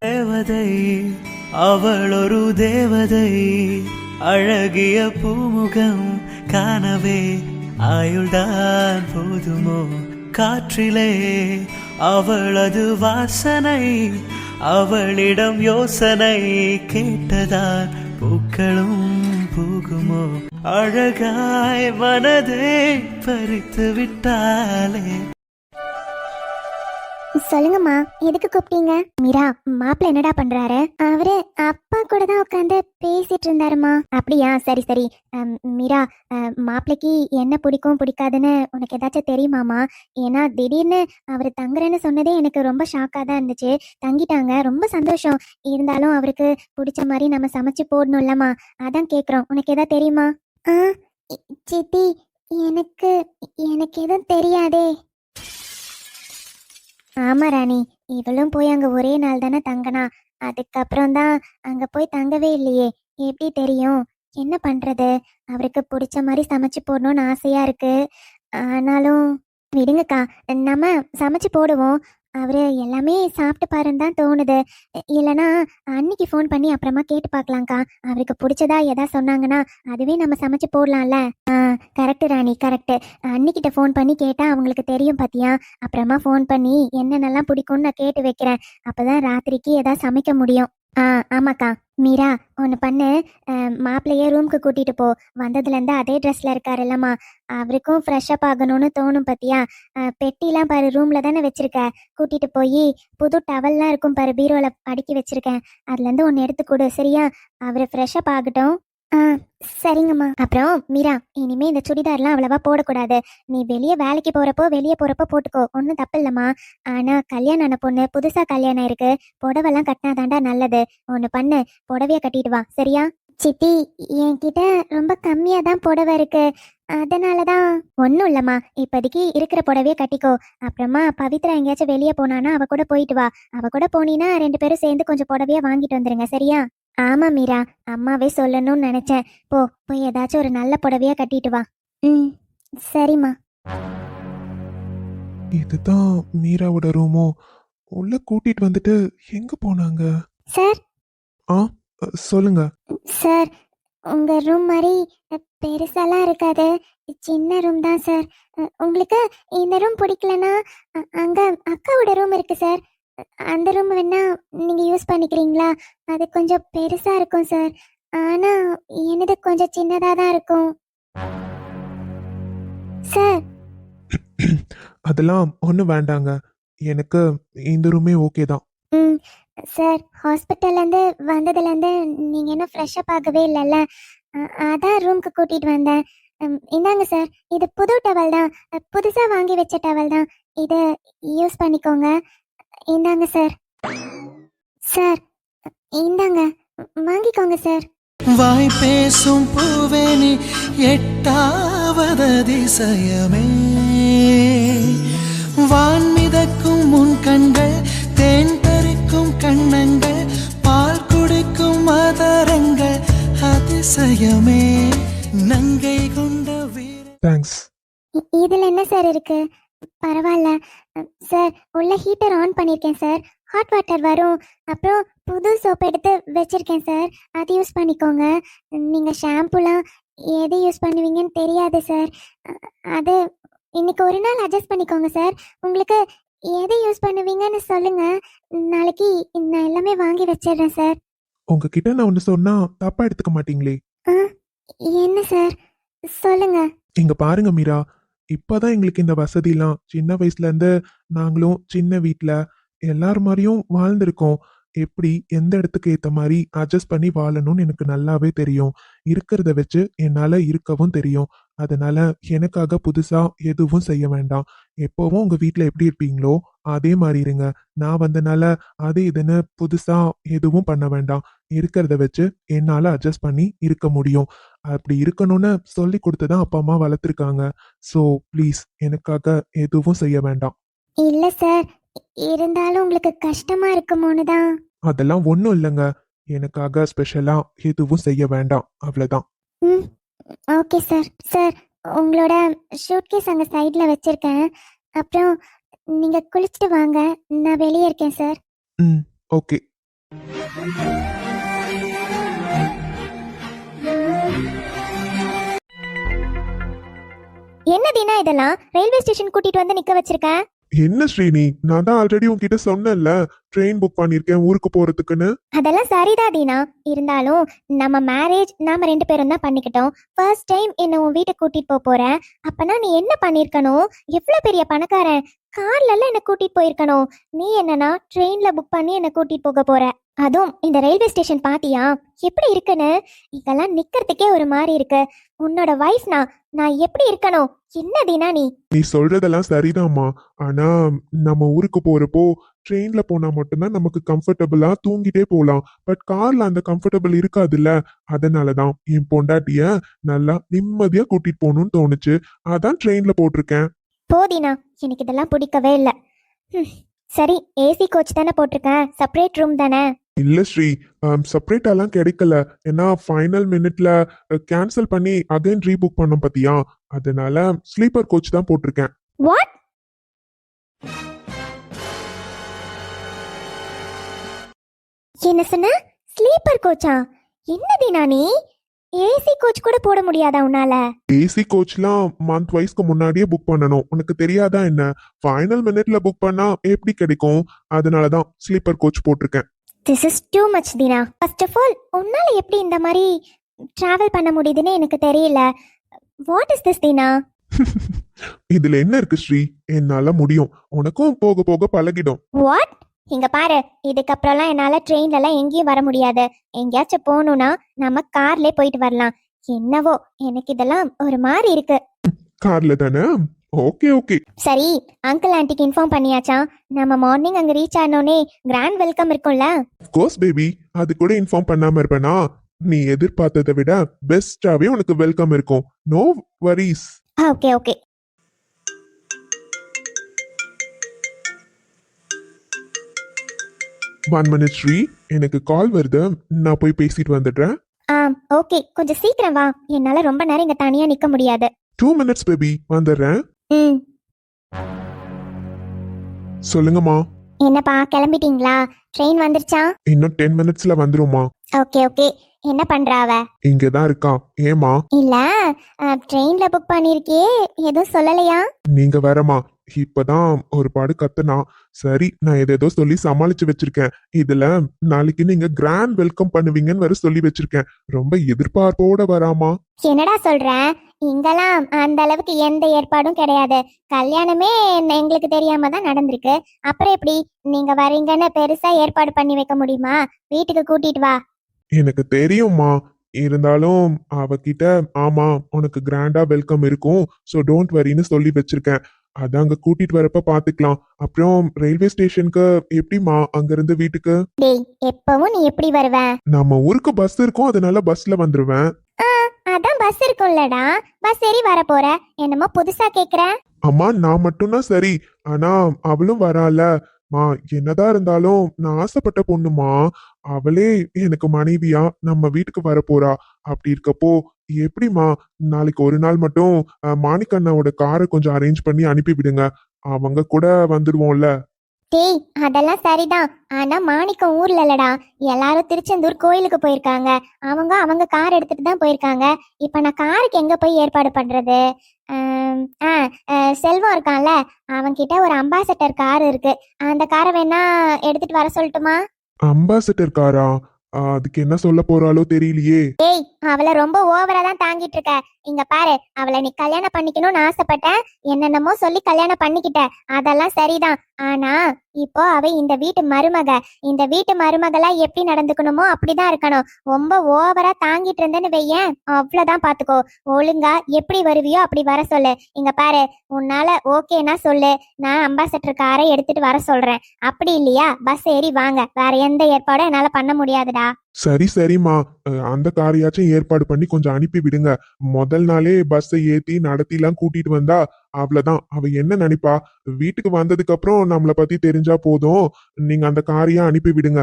தேவதை அவள் ஒரு தேவதை, அழகிய பூமுகம் காணவே ஆயுள்தான் போதுமோ? காற்றிலே அவளது வாசனை, அவளிடம் யோசனை கேட்டதால் பூக்களும் பூகுமோ? அழகாய் மனதை பறித்து விட்டாலே. சொல்லுங்கம்மா, எதுக்கு கூப்பிட்டீங்க? மீரா, மாப்பிள்ள என்னடா பண்றாரு? அவரு அப்பா கூட தான் உட்காந்து பேசிட்டு இருந்தாருமா. அப்படியா? சரி சரி. மீரா, மாப்பிள்ளைக்கு என்ன பிடிக்கும் பிடிக்காதுன்னு உனக்கு ஏதாச்சும் தெரியுமாமா? ஏன்னா திடீர்னு அவர் தங்குறேன்னு சொன்னதே எனக்கு ரொம்ப ஷாக்காக தான் இருந்துச்சு. தங்கிட்டாங்க, ரொம்ப சந்தோஷம். இருந்தாலும் அவருக்கு பிடிச்ச மாதிரி நம்ம சமைச்சு போடணும்லம்மா, அதான் கேட்குறோம். உனக்கு எதாவது தெரியுமா? ஆ சித்தி, எனக்கு எனக்கு எதுவும் தெரியாதே. ஆமா ராணி, இவளும் போய் அங்க ஒரே நாள் தானே தங்கினா. அதுக்கப்புறம் தான் அங்க போய் தங்கவே இல்லையே. எப்படி தெரியும்? என்ன பண்றது? அவருக்கு பிடிச்ச மாதிரி சமைச்சு போடணும்னு ஆசையா இருக்கு. ஆனாலும் விடுங்கக்கா, நம்ம சமைச்சு போடுவோம். அவரு எல்லாமே சாப்பிட்டு பாருன்னு தான் தோணுது. இல்லைன்னா அன்னைக்கு ஃபோன் பண்ணி அப்புறமா கேட்டு பார்க்கலாம்க்கா. அவருக்கு பிடிச்சதா எதா சொன்னாங்கன்னா அதுவே நம்ம சமைச்சு போடலாம்ல. கரெக்டு ராணி, கரெக்டு. அன்னிக்கிட்ட ஃபோன் பண்ணி கேட்டால் அவங்களுக்கு தெரியும் பார்த்தியா. அப்புறமா ஃபோன் பண்ணி என்னென்னலாம் பிடிக்கும்னு நான் கேட்டு வைக்கிறேன். அப்போ தான் ராத்திரிக்கு எதாவது சமைக்க முடியும். ஆமாக்கா. மீரா, ஒன்று பண்ணு. மாப்பிள்ளையே ரூமுக்கு கூட்டிகிட்டு போ. வந்ததுலேருந்து அதே ட்ரெஸ்ஸில் இருக்கார் இல்லைம்மா. அவருக்கும் ஃப்ரெஷ்ஷப் ஆகணும்னு தோணும் பார்த்தியா. பெட்டிலாம் பாரு, ரூமில் தானே வச்சுருக்க. கூட்டிகிட்டு போய் புது டவல்லாம் இருக்கும் பாரு, பீரோவில் அடுக்கி வச்சுருக்கேன். அதுலேருந்து ஒன்று எடுத்து கொடு, சரியா? அவர் ஃப்ரெஷ்ஷப் ஆகட்டும். ஆ சரிங்கம்மா. அப்புறம் மீரா, இனிமே இந்த சுடிதார்லாம் அவ்வளவா போடக்கூடாது. நீ வெளியே வேலைக்கு போறப்போ போட்டுக்கோ, ஒன்றும் தப்பு இல்லைம்மா. ஆனா கல்யாணம் ஆன பொண்ணு, புதுசா கல்யாணம் இருக்கு, புடவெல்லாம் கட்டினாதாண்டா நல்லது. ஒன்று பண்ணு, புடவைய கட்டிட்டு வா, சரியா? சித்தி, என்கிட்ட ரொம்ப கம்மியா தான் புடவை இருக்கு, அதனாலதான். ஒன்றும் இல்லைம்மா, இப்போதைக்கு இருக்கிற புடவைய கட்டிக்கோ. அப்புறமா பவித்ரா எங்கேயாச்சும் வெளியே போனானா அவ கூட போயிட்டு வா. அவ கூட போனீன்னா 2 பேரும் சேர்ந்து கொஞ்சம் புடவையா வாங்கிட்டு வந்துருங்க, சரியா? ஆமா மீரா, அம்மாவே சொல்லணும்னு நினைச்சேன். போய் ஏதாச்சும் ஒரு நல்ல புடவையா கட்டிட்டு வா. ம் சரிம்மா. இதுதான் மீராவோட ரூமோ? உள்ள கூட்டிட்டு வந்துட்டு எங்க போனாங்க? சார். ஆ சொல்லுங்க. சார், உங்க ரூம் மாதிரி பெருசாலாம் இருக்காது, சின்ன ரூம் தான் சார். உங்களுக்கு இந்த ரூம் பிடிக்கலனா அங்க அக்காவோட ரூம் இருக்கு சார். அந்த ரூம் வேணா நீங்க யூஸ் பண்ணிக்கிறீங்களா? அது கொஞ்சம் பெருசா இருக்கும் சார். ஆனா எனது கொஞ்சம் சின்னதா தான் இருக்கும் சார். அதெல்லாம் ஒன்றும் வேண்டாங்க. எனக்கு இந்த ரூமே ஓகே தான். ம் சார், ஹாஸ்பிட்டல்லேருந்து வந்ததுலேருந்து நீங்கள் இன்னும் ஃப்ரெஷ்ஷப் ஆகவே இல்லைல்ல, அதான் ரூமுக்கு கூட்டிகிட்டு வந்தேன். இந்தாங்க சார், இது புது டவல் தான், புதுசாக வாங்கி வச்ச டவல் தான். இதை யூஸ் பண்ணிக்கோங்க. இந்தாங்க சார். சார், இந்தாங்க, வாங்கிக்கோங்க சார். வாய் பேசும் பூவேனி எட்டாவது அதிசயமே, வான் மிதக்கும் முன் கண்கள், தேன் பறிக்கும் கண்ணங்கள், பால் குடிக்கும் மதரங்கள், அதிசயமே நங்கை கொண்ட வீர. தேங்க்ஸ். இதில் என்ன சார் இருக்கு? பரவாயில்ல சார். உள்ள ஹீட்டர் ஆன் பண்ணியிருக்கேன் சார், ஹாட் வாட்டர் வரும். அப்புறம் புது சோப் எடுத்து வச்சிருக்கேன் சார், அது யூஸ் பண்ணிக்கோங்க. நீங்கள் ஷாம்புலாம் எது யூஸ் பண்ணுவீங்கன்னு தெரியாது சார். அது இன்னைக்கு ஒரு நாள் அட்ஜஸ்ட் பண்ணிக்கோங்க சார். உங்களுக்கு எது யூஸ் பண்ணுவீங்கன்னு சொல்லுங்க, நாளைக்கு நான் எல்லாமே வாங்கி வச்சிடுறேன் சார். உங்ககிட்ட நான் ஒன்று சொன்னா தப்பா எடுத்துக்க மாட்டீங்களே? என்ன சார், சொல்லுங்க. இங்க பாருங்க மீரா, இப்பதான் எங்களுக்கு இந்த வசதிலாம். சின்ன வயசுல இருந்து நாங்களும் சின்ன வீட்ல எல்லார் மாதிரியும் வாழ்ந்திருக்கோம். எப்படி எந்த இடத்துக்கு ஏத்த மாதிரி அட்ஜஸ்ட் பண்ணி வாழணும்னு எனக்கு நல்லாவே தெரியும். இருக்கிறத வச்சு என்னால இருக்கவும் தெரியும். அதனால எனக்காக புதுசா எதுவும் செய்ய வேண்டாம். எப்பவும் உங்க வீட்ல எப்படி இருப்பீங்களோ அதே மாதிரி இருங்க. நான் வந்தனால அது இதுன்னு புதுசா எதுவும் பண்ண வேண்டாம். இருக்கிறத வச்சு என்னால அட்ஜஸ்ட் பண்ணி இருக்க முடியும். அப்படி இருக்கணும்னு சொல்லி கொடுத்துதான் அப்பா அம்மா வளர்த்துருக்காங்க. ஸோ ப்ளீஸ் எனக்காக எதுவும் செய்ய வேண்டாம். இல்ல சார், இருந்தாலும் உங்களுக்கு கஷ்டமா இருக்குமோன்னு தான். அதெல்லாம் ஒன்றும் இல்லைங்க. எனக்காக ஸ்பெஷலா எதுவும் செய்ய வேண்டாம், அவ்வளோதான். ம் ஓகே சார். சார், உங்களோட ஷூட்கேஸ் அங்கே சைடில் வச்சிருக்கேன். அப்புறம் நீங்கள் குளிச்சுட்டு வாங்க, நான் வெளியே இருக்கேன் சார். ம் ஓகே. என்ன தீனா இதெல்லாம் ரயில்வே ஸ்டேஷன் கூட்டிட்டு வந்து நிக்க வச்சிருக்க? என்ன ஸ்ரீனி, நான் தான் ஆல்ரெடி உன்கிட்ட சொன்னேன்ல ட்ரெயின் புக் பண்ணிருக்கேன் ஊருக்கு போறதுக்குன்னு. அதெல்லாம் சரிதான் தீனா. இருந்தாலும் நம்ம மேரேஜ் நாம 2 பேரும் தான் பண்ணிக்கிட்டோம். ஃபர்ஸ்ட் டைம் என்ன உன் வீட்டுக்கு கூட்டிட்டு போறேன். அப்பனா நீ என்ன பண்ணிருக்கணும்? எவ்வளவு பெரிய பணக்காரன், கார்ல எல்லாம் என்ன கூட்டிட்டு போயிருக்கணும். நீ என்னன்னா ட்ரெயின்ல புக் பண்ணி என்ன கூட்டிட்டு போக போற. அதுவும் இந்த ரயில்வே ஸ்டேஷன் பாத்தியா எப்படி இருக்குன்னு? இதெல்லாம் நிக்கிறதுக்கே ஒரு மாதிரி இருக்கு. உன்னோட வைஃப்னா நான் எப்படி இருக்கணும்? என்ன தீனா நீ சொல்றதெல்லாம் சரிதாம்மா. ஆனா நம்ம ஊருக்கு போறப்போ ட்ரெயின்ல போனா மட்டும்தான் நமக்கு கம்ஃபர்டபுளா தூங்கிட்டே போலாம். பட் கார்ல அந்த கம்ஃபர்டபுள் இருக்காதுல்ல. அதனாலதான் என் பொண்டாட்டிய நல்லா நிம்மதியா கூட்டிட்டு போகணும்னு தோணுச்சு. அதான் ட்ரெயின்ல போட்டிருக்கேன். போதீனா, எனக்கு இதெல்லாம் பிடிக்கவே இல்லை. சரி, ஏசி கோச் தானே போட்டிருக்கேன், செப்பரேட் ரூம் தானே? இல்ல ஸ்ரீ, செப்பரேட்டாலாம் கிடைக்கல. ஏன்னா ஃபைனல் மினிட்ல கேன்சல் பண்ணி அகைன் ரீபுக் பண்ணோம் பாத்தியா, அதனால ஸ்லீப்பர் கோச் தான் போட்டிருக்கேன். வாட்? என்ன சொன்ன? ஸ்லீப்பர் கோச்சா? என்ன தீனா நீ? ஏசி கோச் கூட போட முடியாதா உன்னால? ஏசி கோச்லாம் மந்த் வைஸ்க்கு முன்னாடியே புக் பண்ணணும். உனக்கு தெரியாதா என்ன? ஃபைனல் மினிட்ல புக் பண்ணா எப்படி கிடைக்கும்? அதனாலதான் ஸ்லீப்பர் கோச் போட்டிருக்கேன். This is too much Deena. First of all உன்னால எப்படி இந்த மாதிரி டிராவல் பண்ண முடியுதுன்னு எனக்கு தெரியல. What is this Deena? இதுல என்ன இருக்கு ஸ்ரீ? என்னால முடியும். உனக்கும் போக போக பழகிடும். வாட்? இங்க பாரு, இதுக்கப்புறம்லாம் என்னால ட்ரெயின்லலாம் எங்கேயும் வர முடியாது. எங்கேயாச்சும் போகணும்னா நம்ம கார்ல போயிட்டு வரலாம். என்னவோ எனக்கு இதெல்லாம் ஒரு மாதிரி இருக்கு. கார்ல தானே? Okay okay. சரி, அங்கிள் ஆன்ட்டிக்கு இன்ஃபார்ம் பண்ணியாச்சா? நம்ம மார்னிங் அங்க ரீச் ஆனோனே கிராண்ட் வெல்கம் இருக்கும்ல? கோர்ஸ் பேபி, அது கூட இன்ஃபார்ம் பண்ணாம இருப்பேனா? நீ எதிர்பார்த்ததை விட பெஸ்டாவே உனக்கு வெல்கம் இருக்கும். No worries. Okay okay. One minute Sri, எனக்கு கால் வருது. நான் போய் பேசிட்டு வந்துடுறேன். ஓகே, கொஞ்சம் சீக்கிரம் வா. என்னால ரொம்ப நேரம் இங்க தனியா நிக்க முடியாது. 2 மினிட்ஸ் பேபி, வந்துடுறேன். ம். சொல்லுங்கம்மா. என்னப்பா கிளம்பிட்டீங்களா? ட்ரெயின் வந்துருச்சா? இன்னும் 10 மினிட்ஸ்ல வந்துருமா? Okay okay. என்ன பண்றா அவ? இங்கதான் இருக்கா. ஏமா? இல்ல, ட்ரெயின்ல புக் பண்ணிருக்கியே, எதுவும் சொல்லலையா? நீங்க வரமா? இப்பதான் ஒரு பாடு கத்துனா. சரி, நான் ஏதேதோ சொல்லி சமாளிச்சு வச்சிருக்கேன். இதுல நாளைக்கு நீங்க கிராண்ட் வெல்கம் பண்ணுவீங்கன்னு வேற சொல்லி வச்சிருக்கேன். ரொம்ப எதிர்பார்ப்போட வராமா? என்னடா சொல்ற? இங்கெல்லாம் அந்த அளவுக்கு எந்த ஏற்பாடும் கிடையாது. கல்யாணமே எங்களுக்கு தெரியாம தான் நடந்திருக்கு. அப்புறம் எப்படி நீங்க வரீங்கன்னு பெருசா ஏற்பாடு பண்ணி வைக்க முடியுமா? வீட்டுக்கு கூட்டிட்டு வா. எனக்கு தெரியும்மா. இருந்தாலும் அவகிட்ட ஆமா உனக்கு கிராண்டா வெல்கம் இருக்கும், சோ டோன்ட் வரின்னு சொல்லி வச்சிருக்கேன். அதான் அங்க கூட்டிட்டு வரப்ப பாத்துக்கலாம். அப்புறம் ரயில்வே ஸ்டேஷனுக்கு எப்படிமா அங்க இருந்து வீட்டுக்கு? டேய், எப்பவும் நீ எப்படி வருவ? நம்ம ஊருக்கு பஸ் இருக்கும், அதனால பஸ்ல வந்துருவேன். அதான் பஸ் இருக்கும்லடா, பஸ் ஏறி வர போற. என்னமோ புதுசா கேக்குற? அம்மா நான் மட்டும்தான் சரி, ஆனா அவளும் வரால. மா என்னதான் இருந்தாலும் நான் ஆசைப்பட்ட பொண்ணுமா. அவளே எனக்கு மனைவியா நம்ம வீட்டுக்கு வர போறா. அப்படி இருக்கப்போ எப்படிமா? நாளைக்கு ஒரு நாள் மட்டும் மாணிக்கண்ணாவோட காரை கொஞ்சம் அரேஞ்ச் பண்ணி அனுப்பி விடுங்க. அவங்க கூட வந்துடுவோம்ல. டேய், அதெல்லாம் சரிதான். ஆனா மாணிக்கம் ஊர்ல இல்லடா. எல்லாரும் திருச்செந்தூர் கோயிலுக்கு போயிருக்காங்க. அவங்க கார் எடுத்துட்டு தான் போயிருக்காங்க. இப்ப நான் காருக்கு எங்க போய் ஏற்பாடு பண்றது? செல்வம் இருக்கான்ல, அவன்கிட்ட ஒரு அம்பாசடர் கார் இருக்கு. அந்த காரை வேணா எடுத்துட்டு வர சொல்லட்டுமா? அம்பாசிடர் காரா? அதுக்கு என்ன சொல்ல போறாளோ தெரியலையே. ஏய், அவளை ரொம்ப ஓவரா தான் தாங்கிட்டு இருக்க. இங்க பாரு, அவளை நீ கல்யாணம் பண்ணிக்கணும்னு ஆசைப்பட்ட, என்னென்னமோ சொல்லி கல்யாணம் பண்ணிக்கிட்ட. அதெல்லாம் சரிதான். ஆனா இப்போ அவ இந்த வீட்டு மருமக. இந்த வீட்டு மருமகளா எப்படி நடந்துக்கணுமோ அப்படிதான் இருக்கணும். ரொம்ப ஓவரா தாங்கிட்டு இருந்தேன்னு வையேன், அவ்வளவுதான் பாத்துக்கோ. ஒழுங்கா எப்படி வருவியோ அப்படி வர சொல்லு. இங்க பாரு, உன்னால ஓகேனா சொல்லு, நான் அம்பாசடர் காரை எடுத்துட்டு வர சொல்றேன். அப்படி இல்லையா பஸ் ஏறி வாங்க. வேற எந்த ஏற்பாடும் என்னால பண்ண முடியாதுடா. சரி சரிம்மா, அந்த காரையாச்சும் ஏற்பாடு பண்ணி கொஞ்சம் அனுப்பி விடுங்க. முதல் நாளே பஸ்ஸை ஏத்தி நடத்திலாம் கூட்டிட்டு வந்தா அவ்வளவுதான். அவ என்ன நினைப்பா? வீட்டுக்கு வந்ததுக்கு அப்புறம் நம்மள பத்தி தெரிஞ்சா போதும். நீங்க அந்த காரையா அனுப்பி விடுங்க.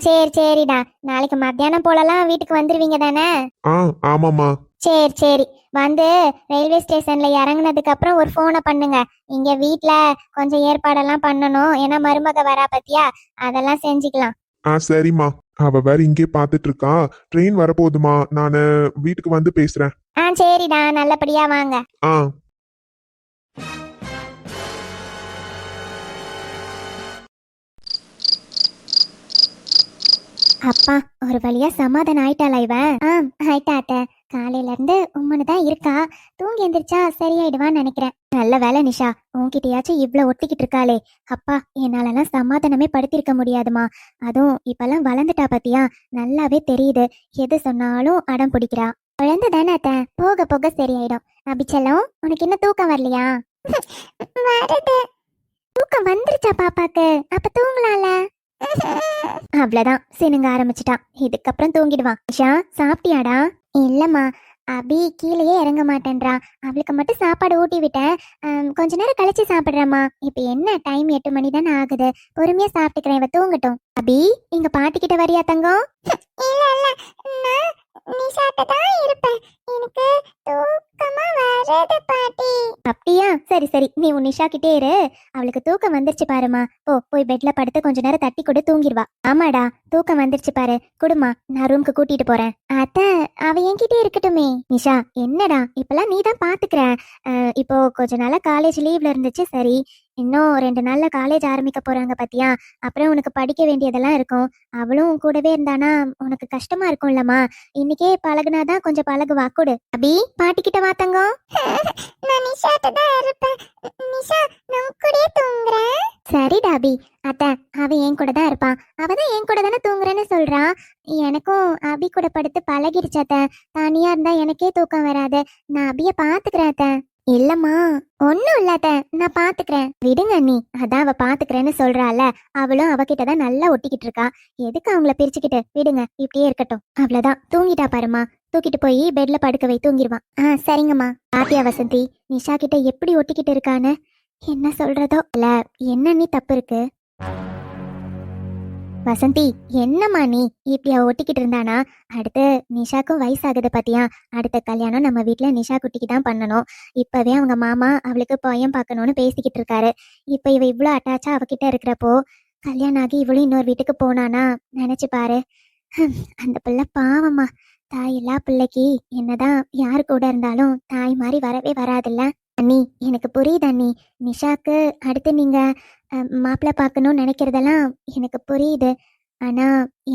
சரி சரிடா. நாளைக்கு மத்தியானம் போலலாம் வீட்டுக்கு வந்துருவீங்க தானே? ஆமாமா. சரி சரி. வந்து ரயில்வே ஸ்டேஷன்ல இறங்குனதுக்கு அப்புறம் ஒரு போனை பண்ணுங்க. இங்க வீட்ல கொஞ்சம் ஏற்பாடெல்லாம் பண்ணணும். ஏன்னா மருமக வரா பத்தியா, அதெல்லாம் செஞ்சுக்கலாம். சரிம்மா. அவ வேற இங்கே பாத்துட்டு இருக்கா. ட்ரெயின் வரப்போகுதுமா, நானு வீட்டுக்கு வந்து பேசுறேன். சரிடா, நல்லபடியா வாங்க. ஆ. அப்பா, ஒரு வழியா சமாதானம் ஆயிட்டாளா இவன்? ஆயிட்டா அத்தை. காலையில இருந்து உம்மனு தான் இருக்கா. தூங்கி எந்திரிச்சா சரியாயிடுவான்னு நினைக்கிறேன். நல்ல வேலை நிஷா, உன்கிட்டயாச்சும் இவ்ளோ ஒட்டிக்கிட்டு இருக்காளே. அப்பா, என்னாலலாம் சமாதானமே படுத்திருக்க முடியாதுமா. அதுவும் இப்பெல்லாம் வளர்ந்துட்டா பாத்தியா, நல்லாவே தெரியுது. எது சொன்னாலும் அடம் பிடிக்கிறா. குழந்தை தானே அத்தை, போக போக சரியாயிடும். அபிச்சலம், உனக்கு இன்னும் தூக்கம் வரலையா? வருது. தூக்கம் வந்துருச்சா பாப்பாக்கு? அப்ப தூங்கலாம்ல. அவ்வளவுதான், சினுங்க ஆரம்பிச்சிட்டான். இதுக்கப்புறம் தூங்கிடுவான். நிஷா, சாப்பிட்டியாடா? இல்லம்மா, அபி கீழேயே இறங்க மாட்டேன்றா. அவளுக்கு மட்டும் சாப்பாடு ஊட்டி விட்டேன். கொஞ்ச நேரம் கழிச்சு சாப்பிடுறேம்மா. இப்ப என்ன டைம், 8 மணி தானே ஆகுது. பொறுமையா சாப்பிட்டுக்கிறேன், இவ தூங்கட்டும். அபி, இங்க பாட்டி கிட்ட வரியா தங்கம்? இல்ல இல்ல, நான் நிஷாட்ட தான் இருப்பேன். எனக்கு தூக்கமா வருது பாட்டி. அப்படியா? சரி சரி, நீ உன் நிஷா கிட்டே இரு. அவளுக்கு தூக்கம் வந்துருச்சு பாருமா. போய் பெட்ல படுத்து கொஞ்ச நேரம் தட்டி கொடு, தூங்கிடுவா. ஆமாடா, தூக்கம் வந்துருச்சு பாரு, குடுமா, நான் ரூம்க்கு கூட்டிட்டு போறேன். அத்தை, அவ என்கிட்டே இருக்கட்டுமே. நிஷா, என்னடா இப்பெல்லாம் நீ தான் பாத்துக்கிற. இப்போ கொஞ்ச நாளா காலேஜ் லீவ்ல இருந்துச்சு, சரி. இன்னும் 2 நாள்ல காலேஜ் ஆரம்பிக்க போறாங்க பாத்தியா. அப்புறம் உனக்கு படிக்க வேண்டியதெல்லாம் இருக்கும். அவளும் கூடவே இருந்தானா உனக்கு கஷ்டமா இருக்கும்லம்மா. இன்னைக்கே பழகுனாதான் கொஞ்சம் பழகுவா. கொடு அபி, பாட்டி கிட்ட வா தங்கம். நான் நிஷாட்ட தான் இருப்பேன். நிஷா, நான் கூடயே தூங்குறேன். சரிடா அபி. அத்தை, அவ என் கூட தான் இருப்பான். அவதான் என் கூட தானே தூங்குறேன்னு சொல்றா. எனக்கும் அபி கூட படுத்து பழகிருச்சு அத்தை. தனியா இருந்தா எனக்கே தூக்கம் வராது. நான் அபிய பாத்துக்கிறேன் அத்தை. இல்லம்மா, ஒன்னும் இல்லாத, நான் பாத்துக்கிறேன். விடுங்க நீ, அதான் அவ பாத்துக்கிறேன்னு சொல்றால. அவளும் அவகிட்டதான் நல்லா ஒட்டிக்கிட்டு இருக்கா. எதுக்கு அவங்கள பிரிச்சுக்கிட்டு? விடுங்க, இப்படியே இருக்கட்டும். அவ்வளவுதான், தூங்கிட்டா பாருமா. தூக்கிட்டு போய் பெட்ல படுக்க வை, தூங்கிடுவான். சரிங்கம்மா. பாத்தியா வசந்தி, நிஷா கிட்ட எப்படி ஒட்டிக்கிட்டு இருக்கான்னு? என்ன சொல்றதோ இல்ல. என்ன நீ தப்பு இருக்கு? வசந்தி, என்னம்மா நீ இப்படி அவ ஒட்டிக்கிட்டு இருந்தானா? அடுத்து நிஷாக்கும் வயசாகுது பாத்தியா. அடுத்த கல்யாணம் நம்ம வீட்டுல நிஷா குட்டிக்கு தான் பண்ணணும். இப்பவே அவங்க மாமா அவளுக்கு பையன் பார்க்கணும்னு பேசிக்கிட்டு இருக்காரு. இப்ப இவ இவ்வளவு அட்டாச்சா அவகிட்ட இருக்கிறப்போ, கல்யாணம் ஆகி இவ்வளவு இன்னொரு வீட்டுக்கு போனானா நினைச்சு பாரு. அந்த பிள்ளை பாவம்மா. தாய் இல்லா பிள்ளைக்கு என்னதான் யாரு கூட இருந்தாலும் தாய் மாதிரி வரவே வராதுல்ல. அண்ணி, எனக்கு புரியுது அண்ணி. நிஷாக்கு அடுத்து நீங்க மாப்பிள்ளை பார்க்கணும்னு நினைக்கிறதெல்லாம் எனக்கு புரியுது. ஆனா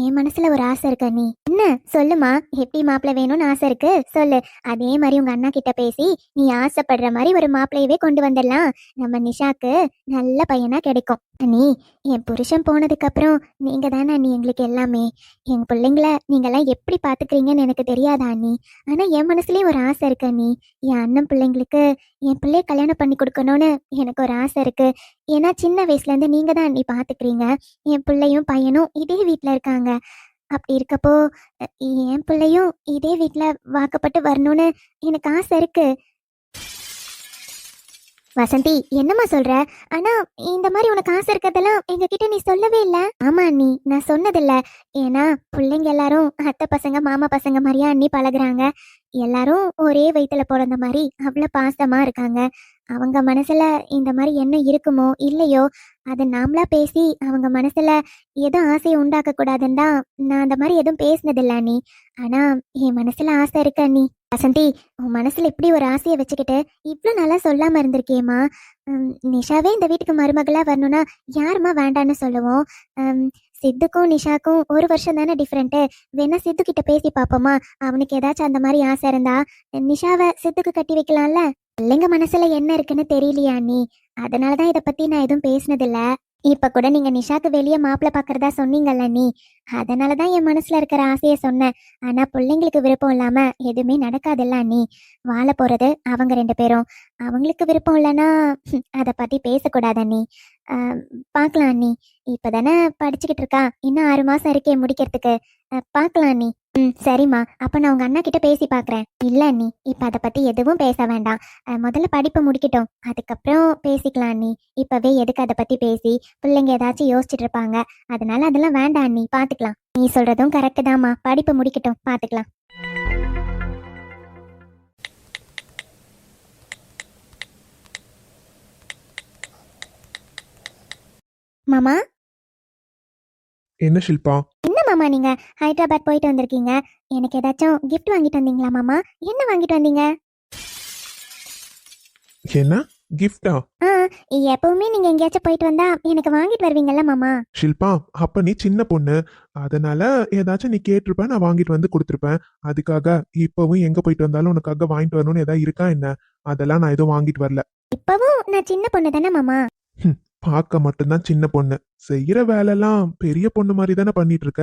என் மனசுல ஒரு ஆசை இருக்கு அண்ணி. என்ன சொல்லுமா, எப்படி மாப்பிள்ளை வேணும்னு ஆசை இருக்கு சொல்லு. அதே மாதிரி உங்க அண்ணா கிட்ட பேசி நீ ஆசைப்படுற மாதிரி ஒரு மாப்பிள்ளையவே கொண்டு வந்துடலாம். நம்ம நிஷாக்கு நல்ல பையனா கிடைக்கும். அண்ணி, என் புருஷன் போனதுக்கு அப்புறம் நீங்க தானே அண்ணி எங்களுக்கு எல்லாமே. என் பிள்ளைங்கள நீங்கெல்லாம் எப்படி பாத்துக்கிறீங்கன்னு எனக்கு தெரியாதா அண்ணி. ஆனா என் மனசுலயும் ஒரு ஆசை இருக்கு அண்ணி. என் அண்ணன் பிள்ளைங்களுக்கு என் பிள்ளைய கல்யாணம் பண்ணி கொடுக்கணும்னு எனக்கு ஒரு ஆசை இருக்கு. ஏன்னா சின்ன வயசுல இருந்து நீங்க தான் அண்ணி பாத்துக்கிறீங்க. என் பிள்ளையும் பையனும் இதே வீட்டுல இருக்காங்க. அப்படி இருக்கப்போ என் பிள்ளையும் இதே வீட்டுல வாக்கப்பட்டு வரணும்னு எனக்கு ஆசை இருக்கு. வசந்தி, என்னம்மா சொல்ற? ஆனா இந்த மாதிரி உனக்கு ஆசை இருக்கிறதெல்லாம் எங்க கிட்ட நீ சொல்லவே இல்ல. ஆமா அண்ணி, நான் சொன்னதில்ல. ஏன்னா பிள்ளைங்க எல்லாரும் அத்தை பசங்க மாமா பசங்க மாதிரியா அண்ணி பழகுறாங்க. எல்லாரும் ஒரே வயித்துல பிறந்த மாதிரி அவ்வளவு பாசமா இருக்காங்க. அவங்க மனசுல இந்த மாதிரி என்ன இருக்குமோ இல்லையோ, அதை நாமளா பேசி அவங்க மனசுல எதுவும் ஆசையை உண்டாக்க கூடாதுன்னு தான் நான் அந்த மாதிரி எதுவும் பேசினதில்ல அண்ணி. ஆனா என் மனசுல ஆசை இருக்கு அண்ணி. வசந்தி, உன் மனசுல இப்படி ஒரு ஆசையை வச்சுக்கிட்டு இவ்வளவு நாளா சொல்லாம இருந்திருக்கேம்மா. நிஷாவே இந்த வீட்டுக்கு மருமகளா வரணும்னா யாருமா வேண்டான்னு சொல்லுவோம். சித்துக்கும் நிஷாக்கும் 1 வருஷம் தானே டிஃப்ரெண்ட்டு. வேணா சித்து கிட்ட பேசி பாப்போமா? அவனுக்கு ஏதாச்சும் அந்த மாதிரி ஆசை இருந்தா நிஷாவை சித்துக்கு கட்டி வைக்கலாம்ல. பிள்ளைங்க மனசுல என்ன இருக்குன்னு தெரியலையா நீ? அதனாலதான் இத பத்தி நான் எதுவும் பேசினதில்ல. இப்ப கூட நீங்க நிஷாக்கு வெளியே மாப்பிள்ள பாக்குறதா சொன்னீங்கல்ல நீ, அதனாலதான் என் மனசுல இருக்கிற ஆசைய சொன்னேன். ஆனா பிள்ளைங்களுக்கு விருப்பம் இல்லாம எதுவுமே நடக்காதுல்ல நீ. வாழ போறது அவங்க 2 பேரும். அவங்களுக்கு விருப்பம் இல்லைன்னா அத பத்தி பேசக்கூடாத நீ. பாக்கலாம் நீ. இப்பதானே படிச்சுக்கிட்டு இருக்கா, இன்னும் 6 மாசம் இருக்கே முடிக்கிறதுக்கு. பாக்கலாம் நீ. சரிம்மா, அப்ப நான் உங்க அண்ணா கிட்ட பேசி பாக்குறேன். இல்ல நீ, இப்ப அத பத்தி எதுவும் பேச வேண்டாம். முதல்ல படிப்பை முடிக்கட்டும், அதுக்கப்புறம் பேசிக்கலாம் நீ. இப்பவே எதுக்கு அதை பத்தி பேசி பிள்ளைங்க ஏதாச்சும் யோசிச்சுட்டு இருப்பாங்க. அதனால அதெல்லாம் வேண்டாம் நீ, பாத்துக்கலாம். நீ சொல்றதும் கரெக்ட் தாம்மா, படிப்பை முடிக்கட்டும், பாத்துக்கலாம். மாமா, என்ன ஷில்பா? என்ன மாமா நீங்க ஹைதராபாத் போயிட்டு வந்திருக்கீங்க, எனக்கு ஏதாச்சும் கிஃப்ட் வாங்கிட்டு வந்தீங்களா மாமா? என்ன வாங்கிட்டு வந்தீங்க? என்ன கிஃப்டா? ஆ, எப்பவுமே நீங்க எங்கேயாச்சும் போயிட்டு வந்தா எனக்கு வாங்கிட்டு வருவீங்கல்ல மாமா. ஷில்பா, அப்ப நீ சின்ன பொண்ணு, அதனால ஏதாச்சும் நீ கேட்டிருப்ப, நான் வாங்கிட்டு வந்து கொடுத்துருப்பேன். அதுக்காக இப்பவும் எங்க போயிட்டு வந்தாலும் உனக்காக வாங்கிட்டு வரணும்னு ஏதாவது இருக்கா என்ன? அதெல்லாம் நான் எதுவும் வாங்கிட்டு வரல. இப்பவும் நான் சின்ன பொண்ணு தானே மாமா. பார்க்க மட்டும்தான் சின்ன பொண்ணு, செய்யற வேலைலாம் பெரிய பொண்ணு மாதிரி தானே பண்ணிட்டு இருக்க.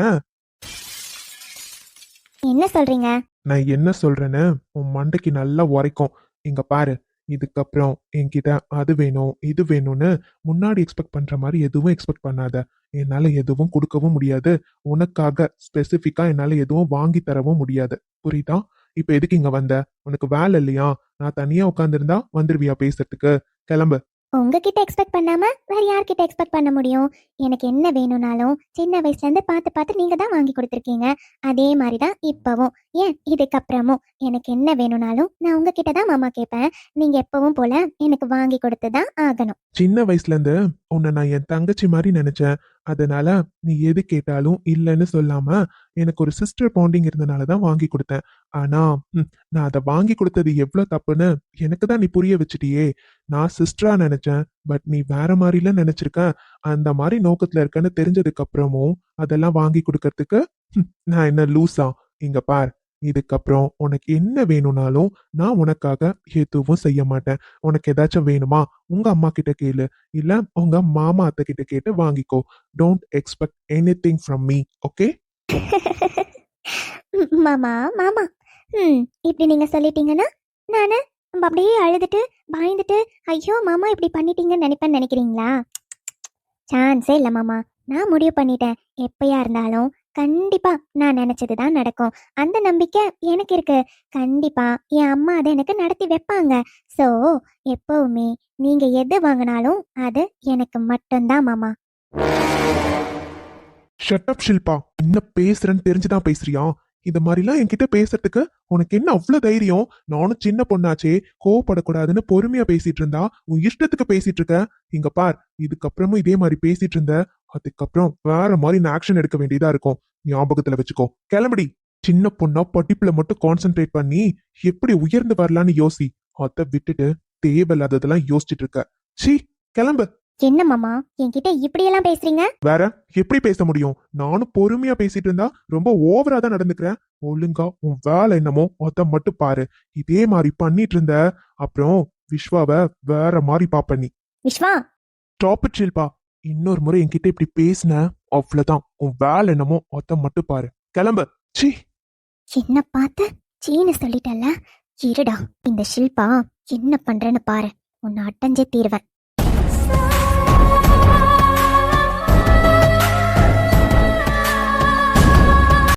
என்ன சொல்றீங்க? நான் என்ன சொல்றேன்னு உன் மண்டைக்கு நல்லா உரைக்கும். இங்க பாரு, இதுக்கப்புறம் என்கிட்ட அது வேணும் இது வேணும்னு முன்னாடி எக்ஸ்பெக்ட் பண்ற மாதிரி எதுவும் எக்ஸ்பெக்ட் பண்ணாத. என்னால எதுவும் கொடுக்கவும் முடியாது, உனக்காக ஸ்பெசிஃபிக்கா என்னால எதுவும் வாங்கி தரவும் முடியாது. புரியுதா? இப்ப எதுக்கு இங்க வந்த? உனக்கு வேலை இல்லையா? நான் தனியா உட்காந்துருந்தா வந்துருவியா பேசுறதுக்கு? கிளம்பு. உங்ககிட்ட எக்ஸ்பெக்ட் பண்ணாம வேற யார்கிட்ட எக்ஸ்பெக்ட் பண்ண முடியும்? எனக்கு என்ன வேணும்னாலும் சின்ன வயசுல இருந்து பார்த்து பார்த்து நீங்க தான் வாங்கி கொடுத்துருக்கீங்க. அதே மாதிரி தான் இப்பவும், ஏன் இதுக்கப்புறமும் எனக்கு என்ன வேணும்னாலும் நான் உங்ககிட்ட தான் மாமா கேட்பேன். நீங்க எப்பவும் போல எனக்கு வாங்கி கொடுத்து தான் ஆகணும். சின்ன வயசுல இருந்து உன்னை நான் என் தங்கச்சி மாதிரி நினைச்சேன். அதனால நீ எது கேட்டாலும் இல்லைன்னு சொல்லாம எனக்கு ஒரு சிஸ்டர் பாண்டிங் இருந்தனால தான் வாங்கி கொடுத்தேன். ஆனா நான் அதை வாங்கி கொடுத்தது எவ்வளவு தப்புன்னு எனக்கு தான் நீ புரிய வச்சிட்டியே. நான் சிஸ்டரா நினைச்சேன், பட் நீ வேற மாதிரில நினைச்சிருக்க. அந்த மாதிரி நோக்கத்துல இருக்கன்னு தெரிஞ்சதுக்கு அப்புறமும் அதெல்லாம் வாங்கி கொடுக்கறதுக்கு நான் என்ன லூசா? இங்க பார், இதுக்கப்புறம் உனக்கு என்ன வேணும்னாலும் நான் உனக்காக எதுவும் செய்ய மாட்டேன். உனக்கு ஏதாச்சும் வேணுமா? உங்க அம்மா கிட்ட கேளு, இல்ல உங்க மாமா அத்தை கிட்ட கேட்டு வாங்கிக்கோ. Don't expect anything from me, okay? மாமா மாமா, இப்படி நீங்க சொல்லிட்டீங்கன்னா நானு அப்படியே அழுதுட்டு பயந்துட்டு ஐயோ மாமா இப்படி பண்ணிட்டீங்கன்னு நினைப்பேன்னு நினைக்கிறீங்களா? சான்ஸே இல்லை மாமா. நான் முடிவு பண்ணிட்டேன், எப்பயா இருந்தாலும் கண்டிப்பா நான் நினைச்சதுதான் நடக்கும். அந்த நம்பிக்கை எனக்கு இருக்கு. கண்டிப்பா என் அம்மா அதை எனக்கு நடத்தி வைப்பாங்க. சோ எப்பவுமே நீங்க எது வாங்கினாலும் அது எனக்கு மட்டும்தான் மாமா. Shut up Shilpa. என்ன பேசுறேன்னு தெரிஞ்சுதான் பேசுறியா? இந்த மாதிரிலாம் என்கிட்ட பேசுறதுக்கு உனக்கு என்ன அவ்வளவு தைரியம்? நானும் சின்ன பொண்ணாச்சே, கோவப்படக்கூடாதுன்னு பொறுமையா பேசிட்டு இருந்தா உன் இஷ்டத்துக்கு பேசிட்டு இருக்க. இங்க பார், இதுக்கப்புறமும் இதே மாதிரி பேசிட்டு இருந்த, அதுக்கப்புறம் வேற மாதிரி நான் ஆக்ஷன் எடுக்க வேண்டியதா இருக்கும். ஞாபகத்துல வச்சுக்கோ. கிளம்படி. சின்ன பொண்ணா படிப்புல மட்டும் கான்சென்ட்ரேட் பண்ணி எப்படி உயர்ந்து வரலான்னு யோசி. அதை விட்டுட்டு தேவையில்லாததெல்லாம் யோசிச்சுட்டு இருக்க. சீ, கிளம்பு. என்ன மாமா என்கிட்ட இப்படியெல்லாம் பேசுறீங்க? வேற எப்படி பேச முடியும்? நானும் பொறுமையா பேசிட்டு இருந்தா ரொம்ப ஓவரா தான் நடந்துக்கிறேன். ஒழுங்கா உன் வேலை என்னமோ அத மட்டும் பாரு. இதே மாதிரி பண்ணிட்டு இருந்த அப்புறம் விஸ்வாவை வேற மாதிரி பாப்ப நீ. Vishwa, stop it Shilpa. இன்னொரு முறை என்கிட்ட இப்படி பேசின அவ்வளவுதான். உன் வேலை என்னமோ அத மட்டும் பாரு. கிளம்பு. சீ. என்ன பார்த்து சீனு சொல்லிட்டல. இருடா, இந்த ஷில்பா என்ன பண்றேன்னு பாரு. உன்னை அடைஞ்சே தீருவேன்.